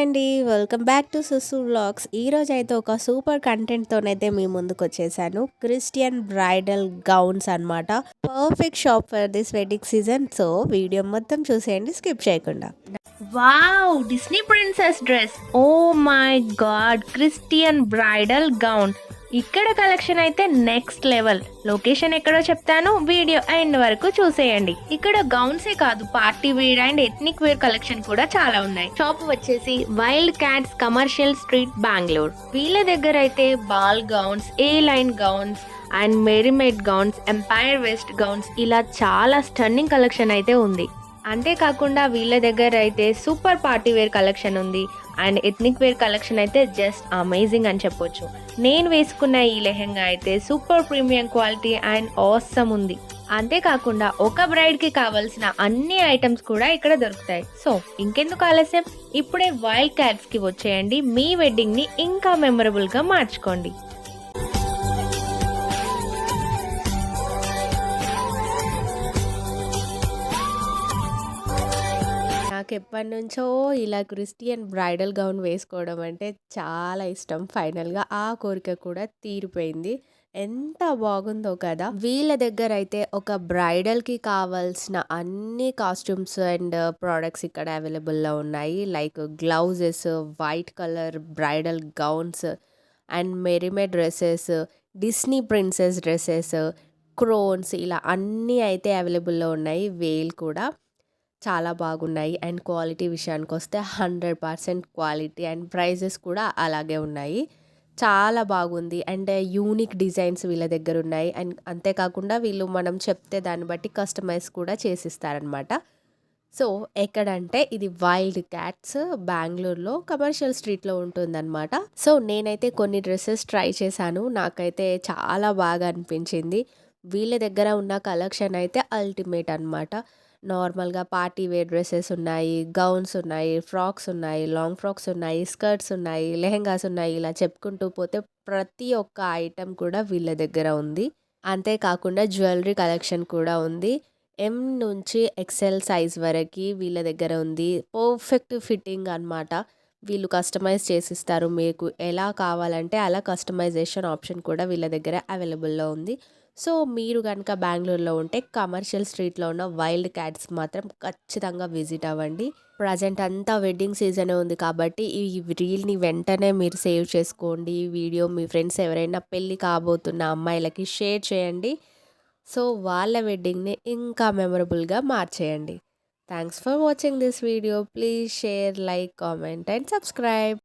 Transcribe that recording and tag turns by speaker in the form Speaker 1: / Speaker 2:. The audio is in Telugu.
Speaker 1: అండి. Welcome back to Susu vlogs. ఈరోజైతే ఒక సూపర్ కంటెంట్‌తోనైతే మీ ముందుకొచ్చేసాను. క్రిస్టియన్ బ్రైడల్ గౌన్స్ అనమాట. Perfect shop for this wedding season. So, video మొత్తం చూసేయండి స్కిప్ చేయకుండా.
Speaker 2: Wow! Disney princess dress. Oh my God! Christian bridal gown. ఇక్కడ కలెక్షన్ అయితే నెక్స్ట్ లెవెల్. లొకేషన్ ఎక్కడో చెప్తాను, వీడియో ఎండ్ వరకు చూసేయండి. ఇక్కడ గౌన్సే కాదు, party wear and ethnic wear collection కూడా చాలా ఉన్నాయి. షాప్ వచ్చేసి Wild Cats commercial street Bengaluru. వీళ్ళ దగ్గర అయితే ball gowns, A line gowns and mermaid gowns, empire waist gowns ఇలా చాలా స్టన్నింగ్ కలెక్షన్ అయితే ఉంది. అంతేకాకుండా వీళ్ళ దగ్గర అయితే సూపర్ పార్టీ వేర్ కలెక్షన్ ఉంది అండ్ ఎథ్నిక్ వేర్ కలెక్షన్ అయితే జస్ట్ అమేజింగ్ అని చెప్పొచ్చు. నేను వేసుకున్న ఈ లెహెంగా అయితే super premium quality and awesome ఉంది. అంతేకాకుండా ఒక బ్రైడ్ కి కావాల్సిన అన్ని ఐటమ్స్ కూడా ఇక్కడ దొరుకుతాయి. సో ఇంకెందుకు ఆలస్యం, ఇప్పుడే వైల్డ్ క్యాట్స్ కి వచ్చేయండి. మీ వెడ్డింగ్ ని ఇంకా మెమరబుల్ గా మార్చుకోండి.
Speaker 1: నాకెప్పటినుంచో ఇలా క్రిస్టియన్ బ్రైడల్ గౌన్ వేసుకోవడం అంటే చాలా ఇష్టం. ఫైనల్‌గా ఆ కోరిక కూడా తీరిపోయింది. ఎంత బాగుందో కదా! వీళ్ళ దగ్గర అయితే ఒక బ్రైడల్‌కి కావాల్సిన అన్ని కాస్ట్యూమ్స్ అండ్ ప్రొడక్ట్స్ ఇక్కడ అవైలబుల్‌లో ఉన్నాయి. Like gloves, white colour bridal gowns and mermaid dresses, Disney princess dresses, crowns ఇలా అన్నీ అయితే అవైలబుల్‌లో ఉన్నాయి. వేల్ కూడా చాలా బాగున్నాయి. అండ్ క్వాలిటీ విషయానికొస్తే 100% క్వాలిటీ అండ్ ప్రైజెస్ కూడా అలాగే ఉన్నాయి. చాలా బాగుంది. అండ్ యూనిక్ డిజైన్స్ వీళ్ళ దగ్గర ఉన్నాయి. అండ్ అంతేకాకుండా వీళ్ళు మనం చెప్తే దాన్ని బట్టి కస్టమైజ్ కూడా చేసిస్తారనమాట. సో, ఎక్కడంటే ఇది వైల్డ్ క్యాట్స్ బెంగుళూరులో కమర్షియల్ స్ట్రీట్‌లో ఉంటుందనమాట. సో, నేనైతే కొన్ని డ్రెసెస్ ట్రై చేశాను. నాకైతే చాలా బాగా అనిపించింది. వీళ్ళ దగ్గర ఉన్న కలెక్షన్ అయితే అల్టిమేట్ అనమాట. నార్మల్‌గా పార్టీ వేర్ డ్రెసెస్ ఉన్నాయి, గౌన్స్ ఉన్నాయి, ఫ్రాక్స్ ఉన్నాయి, లాంగ్ ఫ్రాక్స్ ఉన్నాయి, స్కర్ట్స్ ఉన్నాయి, లెహెంగాస్ ఉన్నాయి. ఇలా చెప్పుకుంటూ పోతే ప్రతి ఒక్క ఐటెమ్ కూడా వీళ్ళ దగ్గర ఉంది. అంతేకాకుండా జ్యువెలరీ కలెక్షన్ కూడా ఉంది. ఎం నుంచి ఎక్స్ఎల్ సైజ్ వరకి వీళ్ళ దగ్గర ఉంది. పర్ఫెక్ట్ ఫిట్టింగ్ అనమాట. వీళ్ళు కస్టమైజ్ చేసిస్తారు. మీకు ఎలా కావాలంటే అలా కస్టమైజేషన్ ఆప్షన్ కూడా వీళ్ళ దగ్గర అవైలబుల్‌లో ఉంది. సో, మీరు గనుక బెంగుళూరులో ఉంటే కమర్షియల్ స్ట్రీట్‌లో ఉన్న వైల్డ్ క్యాట్స్ మాత్రం ఖచ్చితంగా విజిట్ అవ్వండి. ప్రజెంట్ అంతా వెడ్డింగ్ సీజనే ఉంది కాబట్టి ఈ రీల్‌ని వెంటనే మీరు సేవ్ చేసుకోండి. ఈ వీడియో మీ ఫ్రెండ్స్ ఎవరైనా పెళ్లి కాబోతున్న అమ్మాయిలకి షేర్ చేయండి. సో, వాళ్ళ వెడ్డింగ్‌ని ఇంకా మెమరబుల్‌గా మార్చేయండి. Thanks for watching this video. Please share, like, comment and subscribe.